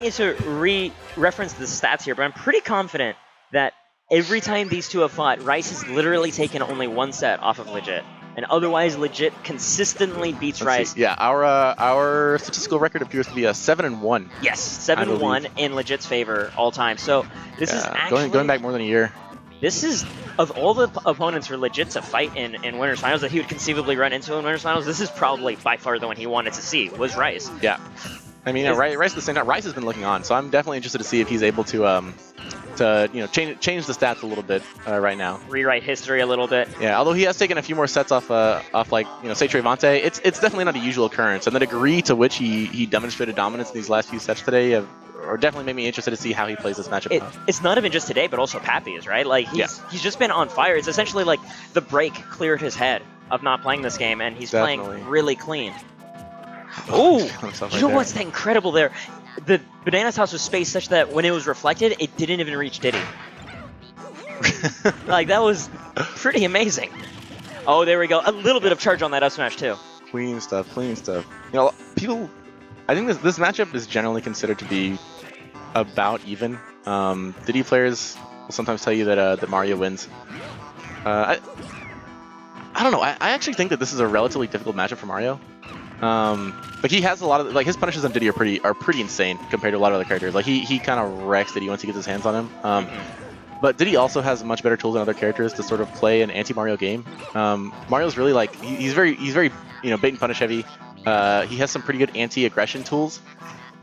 need to reference the stats here, but I'm pretty confident that every time these two have fought, Rice has literally taken only one set off of Legit. And otherwise, Legit consistently beats Rice. Yeah, our statistical record appears to be a 7-1. Yes, 7-1 in Legit's favor all time. So this is actually going back more than a year. This is, of all the opponents for Legit to fight in Winners Finals that he would conceivably run into in Winners Finals, this is probably by far the one he wanted to see, was Rice. Yeah. I mean, Rice at the same time, Rice has been looking on, so I'm definitely interested to see if he's able to change the stats a little bit right now. Rewrite history a little bit. Yeah, although he has taken a few more sets off like, say Trevante, it's definitely not a usual occurrence, and the degree to which he demonstrated dominance in these last few sets today or definitely made me interested to see how he plays this matchup. It's not even just today, but also Pappy's, right? Like, he's just been on fire. It's essentially like the break cleared his head of not playing this game, and he's playing really clean. Oh, you know what's incredible there? The Banana Toss was spaced such that when it was reflected, it didn't even reach Diddy. Like, that was pretty amazing. Oh, there we go. A little bit of charge on that up smash, too. Clean stuff, clean stuff. People, I think this matchup is generally considered to be about even. Diddy players will sometimes tell you that Mario wins. I don't know. I actually think that this is a relatively difficult matchup for Mario. Like, he has a lot of, like, his punishes on Diddy are pretty insane compared to a lot of other characters. Like, he kind of wrecks Diddy once he gets his hands on him. But Diddy also has much better tools than other characters to sort of play an anti-Mario game. Mario's really, like, he's very bait and punish heavy. He has some pretty good anti-aggression tools,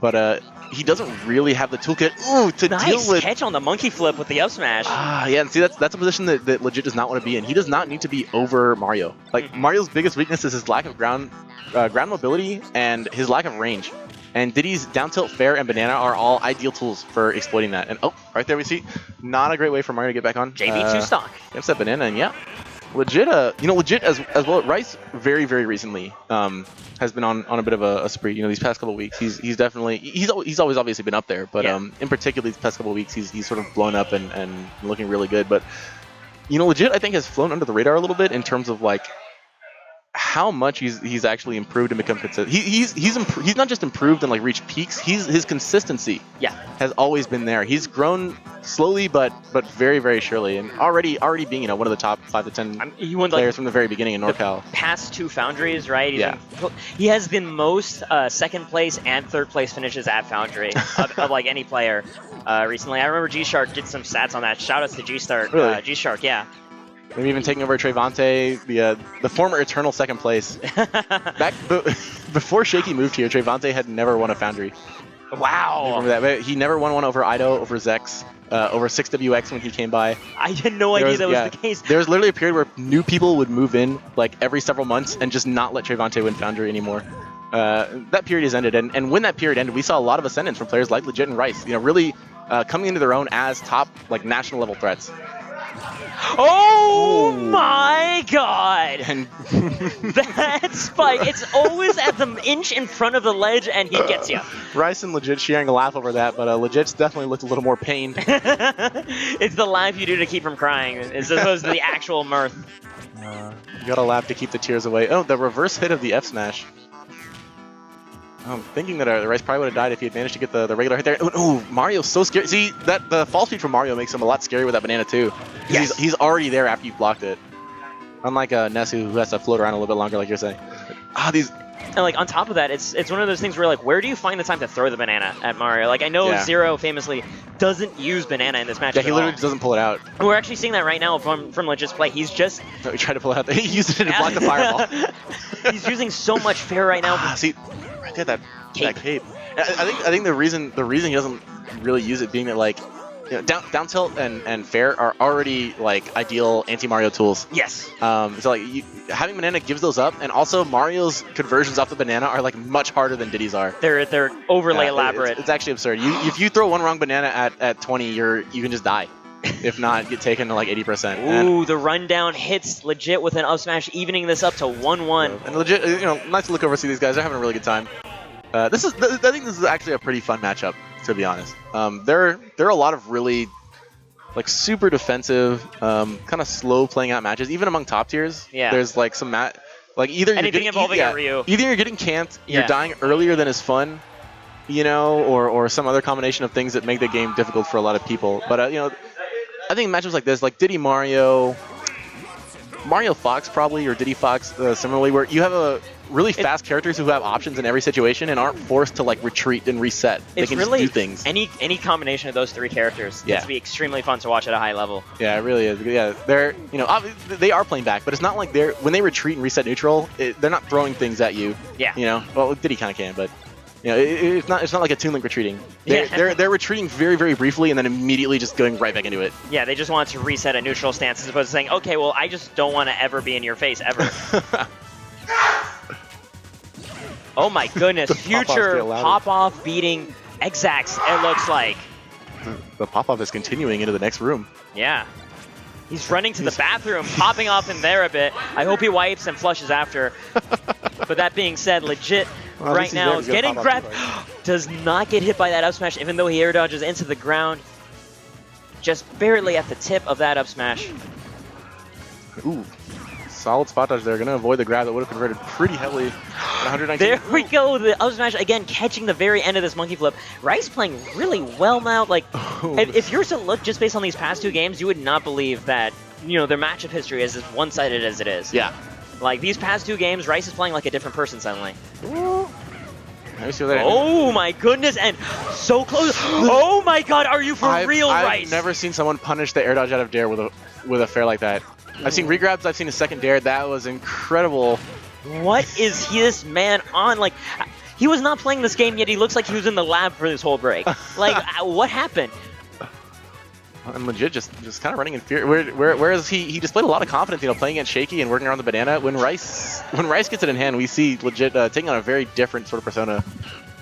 but he doesn't really have the toolkit to deal with. Nice catch on the monkey flip with the up smash. Yeah, and see, that's a position that Legit does not want to be in. He does not need to be over Mario. Like, Mario's biggest weakness is his lack of ground mobility and his lack of range. And Diddy's down tilt, fair, and banana are all ideal tools for exploiting that. And right there we see, not a great way for Mario to get back on. JB2 stock. Yep, that banana, and yeah. Legit, Legit as well. Rice very recently has been on a bit of a spree. These past couple of weeks, he's definitely he's always obviously been up there, but in particular these past couple of weeks, he's sort of blown up and looking really good. But Legit, I think, has flown under the radar a little bit in terms of like how much he's actually improved and become consistent. He's not just improved and like reached peaks. His consistency has always been there. He's grown slowly but very surely, and already being one of the top 5 to 10 players from the very beginning in NorCal. Past 2 Foundries, right? He has the most second place and third place finishes at Foundry of like any player recently. I remember G-Shark did some stats on that. Shout outs to G-Shark. Really? G-Shark, yeah. Maybe even taking over Trevante, the former Eternal second place. Before Shaky moved here, Trevante had never won a Foundry. Wow. Remember that? But he never won one over Ido, over Zex, over 6WX when he came by. I had no idea that was the case. There was literally a period where new people would move in like every several months and just not let Trevante win Foundry anymore. That period has ended, and when that period ended, we saw a lot of ascendance from players like Legit and Rice. Really coming into their own as top like national level threats. Oh my god! And that spike, it's always at the inch in front of the ledge and he gets you. Rice and Legit sharing a laugh over that, but Legit's definitely looked a little more pained. It's the laugh you do to keep from crying, as opposed to the actual mirth. You gotta laugh to keep the tears away. Oh, the reverse hit of the F smash. I'm thinking that Rice probably would have died if he had managed to get the regular hit there. Oh, Mario's so scary. See, the fall speed from Mario makes him a lot scarier with that banana too. Yes. He's already there after you've blocked it. Unlike Ness, who has to float around a little bit longer, like you're saying. And like on top of that, it's one of those things where like, where do you find the time to throw the banana at Mario? Like, I know Zero famously doesn't use banana in this match. Yeah, he literally just doesn't pull it out. And we're actually seeing that right now from Legit's play. He's just he tried to pull it out. He used it to block the fireball. He's using so much fair right now. See, right there, that cape. I think the reason he doesn't really use it being that like down tilt and fair are already like ideal anti-Mario tools. Yes. So like having banana gives those up, and also Mario's conversions off the banana are like much harder than Diddy's are. They're overly elaborate. It's actually absurd. If you throw one wrong banana at 20, you can just die. If not, get taken to like 80%. Ooh, the rundown hits Legit with an up smash, evening this up to 1-1. And Legit, nice to look over and see these guys. They're having a really good time. I think this is actually a pretty fun matchup, to be honest. There are a lot of really like super defensive, kind of slow playing out matches, even among top tiers. Yeah. There's like some like either anything involving a Ryu. Either you're getting camped, you're dying earlier than is fun, you know, or some other combination of things that make the game difficult for a lot of people. But you know, I think matchups like this, like Diddy Mario Fox probably, or Diddy Fox similarly, where you have a really fast characters who have options in every situation and aren't forced to like retreat and reset. They can really just do things. Any combination of those three characters gets to be extremely fun to watch at a high level. Yeah, it really is. Yeah, they're, you know, they are playing back, but it's not like when they retreat and reset neutral, they're not throwing things at you. Yeah. You know, well, Diddy kind of can, but you know, it's not like a Toon Link retreating. They're retreating very, very briefly and then immediately just going right back into it. Yeah, they just want to reset a neutral stance as opposed to saying, okay, well, I just don't want to ever be in your face ever. Oh my goodness, future pop-off beating Exax, it looks like. The pop-off is continuing into the next room. Yeah. He's running to the bathroom, popping off in there a bit. I hope he wipes and flushes after. But that being said, Legit right now is getting grabbed. Does not get hit by that up smash, even though he air dodges into the ground. Just barely at the tip of that up smash. Ooh. Solid spot dodge there. Going to avoid the grab that would have converted pretty heavily. 119. There we go. The up smash again, catching the very end of this monkey flip. Rice playing really well now. Like, if you were to look just based on these past two games, you would not believe that, you know, their matchup history is as one-sided as it is. Yeah. Like, these past two games, Rice is playing like a different person suddenly. Oh my goodness, and so close. Oh my god, are you for real, Rice? I've never seen someone punish the air dodge out of Dare with a fair like that. I've seen regrabs, I've seen a second Dare. That was incredible. What is this man on? Like, he was not playing this game yet. He looks like he was in the lab for this whole break. Like, what happened? And Legit just kind of running in fear. Whereas he displayed a lot of confidence, you know, playing against Shaky and working around the banana. When Rice gets it in hand, we see Legit taking on a very different sort of persona.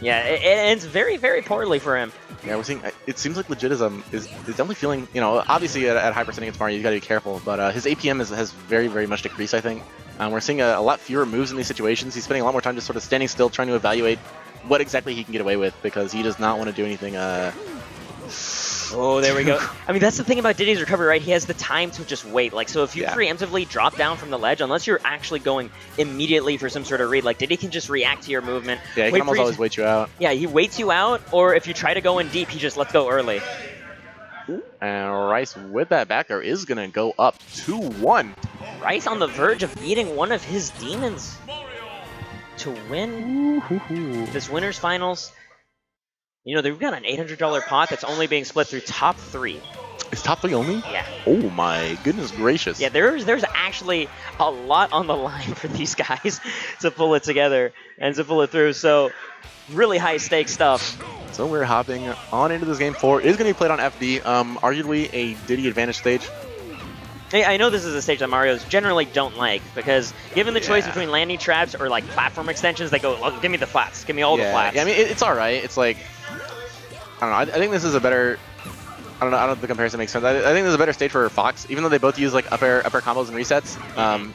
Yeah, it ends very, very poorly for him. Yeah, we're seeing. It seems like Legit is definitely feeling. You know, obviously at high percent against Mario, you got to be careful. But his APM has very, very much decreased, I think. We're seeing a lot fewer moves in these situations. He's spending a lot more time just sort of standing still, trying to evaluate what exactly he can get away with, because he does not want to do anything. Oh, there we go. I mean, that's the thing about Diddy's recovery, right? He has the time to just wait. Like, so if you preemptively drop down from the ledge, unless you're actually going immediately for some sort of read, like Diddy can just react to your movement. Yeah, he can almost always wait you out. Yeah, he waits you out, or if you try to go in deep, he just lets go early. And Rice with that back there is going to go up 2-1. Rice on the verge of beating one of his demons to win this winner's finals. You know, they've got an $800 pot that's only being split through top 3. It's top 3 only? Yeah. Oh my goodness gracious. Yeah, there's actually a lot on the line for these guys to pull it together and to pull it through. So, really high stakes stuff. So we're hopping on into this game 4. It is going to be played on FD, arguably a Diddy advantage stage. Hey, I know this is a stage that Marios generally don't like, because given the choice between landing traps or like platform extensions, they go, oh, give me the flats, give me all the flats. Yeah, I mean, it's alright. It's like, I don't know, I think this is a better, I don't know if the comparison makes sense. I think this is a better stage for Fox, even though they both use like up air combos and resets.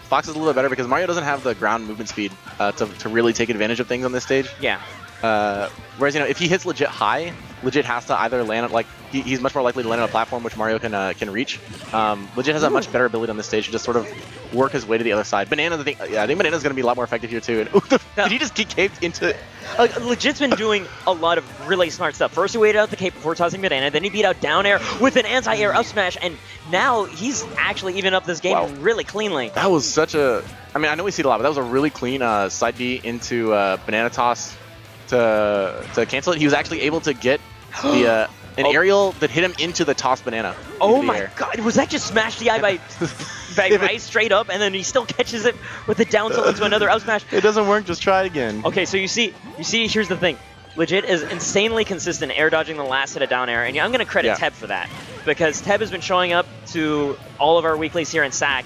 Fox is a little bit better because Mario doesn't have the ground movement speed to really take advantage of things on this stage. Yeah. Whereas, you know, if he hits Legit high, Legit has to either land at, like, he's much more likely to land on a platform which Mario can reach. Legit has a much better ability on this stage to just sort of work his way to the other side. Banana, I think Banana's going to be a lot more effective here too. And did he just get caped into... Legit's been doing a lot of really smart stuff. First he waited out the cape before tossing Banana, then he beat out down air with an anti-air up smash, and now he's actually even up this game really cleanly. That was such a... I mean, I know we see it a lot, but that was a really clean side B into Banana toss to cancel it. He was actually able to get the an aerial that hit him into the toss Banana. Oh my god, was that just smash DI by Rice straight up, and then he still catches it with the down tilt into another up smash? It doesn't work, just try it again. Okay, so you see, here's the thing. Legit is insanely consistent air dodging the last hit of down air, and I'm going to credit Teb for that, because Teb has been showing up to all of our weeklies here in SAC,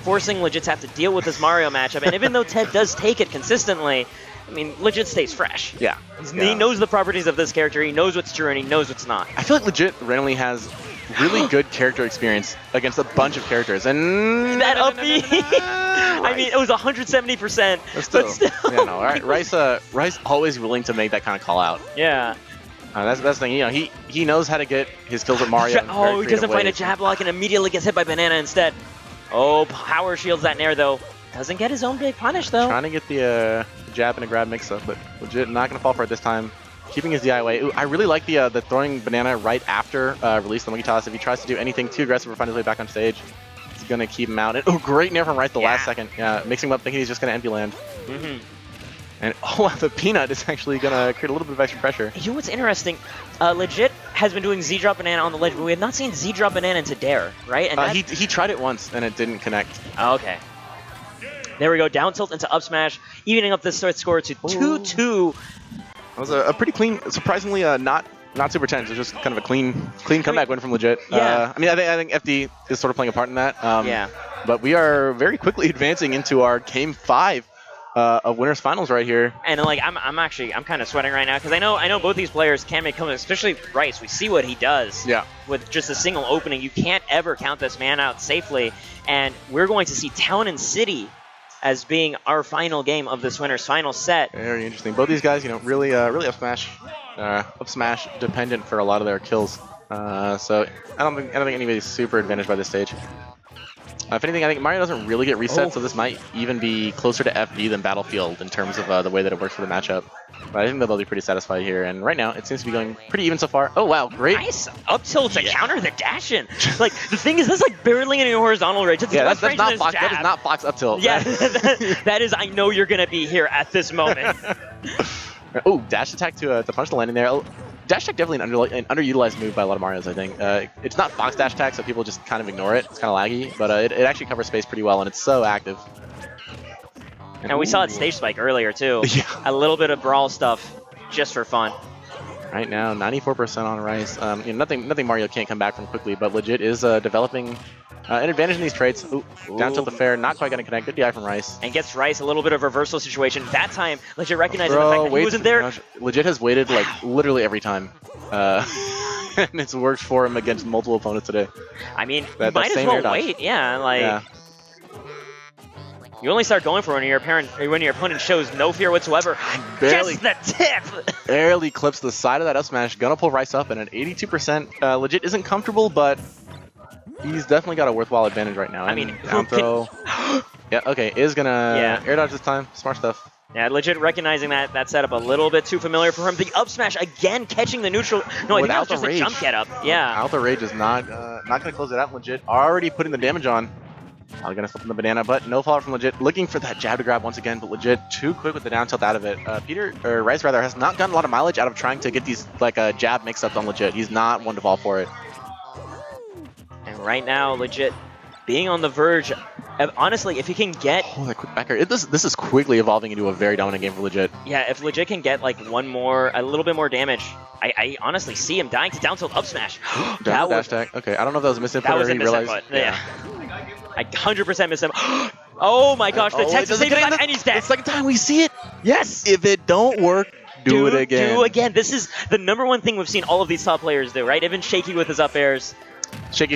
forcing Legit to have to deal with this Mario matchup, and even though Teb does take it consistently, I mean, Legit stays fresh. Yeah. He knows the properties of this character, he knows what's true, and he knows what's not. I feel like Legit randomly has really good character experience against a bunch of characters, and... That up B! I mean, it was 170%, but still. Yeah, no, Rice always willing to make that kind of call out. Yeah. That's the best thing, you know, he knows how to get his kills with Mario. Oh, he doesn't find a jab block and immediately gets hit by Banana instead. Oh, power shields that Nair, though. Doesn't get his own big punish, though. Trying to get the jab and a grab mix-up, but Legit not going to fall for it this time. keeping his DI away. Ooh, I really like the throwing banana right after release the monkey toss. If he tries to do anything too aggressive or find his way back on stage, it's going to keep him out. And, oh, great nair from right the last second. Yeah, mixing him up thinking he's just going to empty land. And oh, the peanut is actually going to create a little bit of extra pressure. You know what's interesting? Legit has been doing Z-drop banana on the ledge, but we have not seen Z-drop banana into Dare, right? And he tried it once and it didn't connect. Oh, okay. There we go, down tilt into up smash, evening up this score to 2-2. That was a pretty clean, surprisingly not super tense. It was just kind of a clean comeback win from Legit. Yeah. I mean, I think FD is sort of playing a part in that. Yeah. But we are very quickly advancing into our Game 5 of Winners Finals right here. And like I'm kind of sweating right now because I know both these players can make comebacks, especially Rice. We see what he does. Yeah. With just a single opening, you can't ever count this man out safely. And we're going to see Town and City as being our final game of this Winners Final set. Very interesting. Both these guys, really up smash dependent for a lot of their kills. So I don't think anybody's super advantaged by this stage. If anything, I think Mario doesn't really get reset, so this might even be closer to FD than Battlefield in terms of the way that it works for the matchup. But I think they'll be pretty satisfied here, and right now it seems to be going pretty even so far. Oh wow, great! Nice up tilt to counter the dash-in. Like the thing is, that's like barely in a horizontal range. Yeah, that's not Fox. That is not Fox up tilt. Yeah, that is. I know you're gonna be here at this moment. Oh, dash attack to punish the landing there. Dash attack definitely an underutilized move by a lot of Marios, I think. It's not Fox dash attack, so people just kind of ignore it. It's kind of laggy, but it actually covers space pretty well, and it's so active. And we saw it stage spike earlier, too. Yeah. A little bit of brawl stuff just for fun. Right now, 94% on Rice. Nothing Mario can't come back from quickly, but Legit is developing an advantage in these trades. Ooh, down tilt the fair, not quite going to connect. Good DI from Rice. And gets Rice a little bit of reversal situation. That time, Legit recognizing the fact that he wasn't there. Gosh, Legit has waited like literally every time. And it's worked for him against multiple opponents today. I mean, you might as well wait. Yeah, like... Yeah. You only start going for when your opponent shows no fear whatsoever. Barely, just the tip! Barely clips the side of that up smash. Gonna pull Rice up, and at 82%, Legit isn't comfortable, but he's definitely got a worthwhile advantage right now. I mean, down throw. Yeah, okay, is gonna air dodge this time. Smart stuff. Yeah, Legit recognizing that setup a little bit too familiar for him. The up smash again catching the neutral. No, I think that was just a jump get up. Yeah. Out the rage is not gonna close it out. Legit already putting the damage on. Probably gonna slip in the banana, but no fallout from Legit. Looking for that jab to grab once again, but Legit too quick with the down tilt out of it. Rice rather has not gotten a lot of mileage out of trying to get these jab mix-ups on Legit. He's not one to fall for it. And right now, Legit being on the verge of, honestly, if he can get... Oh, that quick backer. This is quickly evolving into a very dominant game for Legit. Yeah, if Legit can get like a little bit more damage, I honestly see him dying to down tilt up smash. That was dash attack. Okay, I don't know if that was a misinput or he realized. Yeah. I 100% missed him. Oh my gosh, the Texas save back and he's dead. The second time we see it. Yes. If it don't work, do it again. Do again. This is the #1 thing we've seen all of these top players do, right? Even Shaky with his up airs. Shaky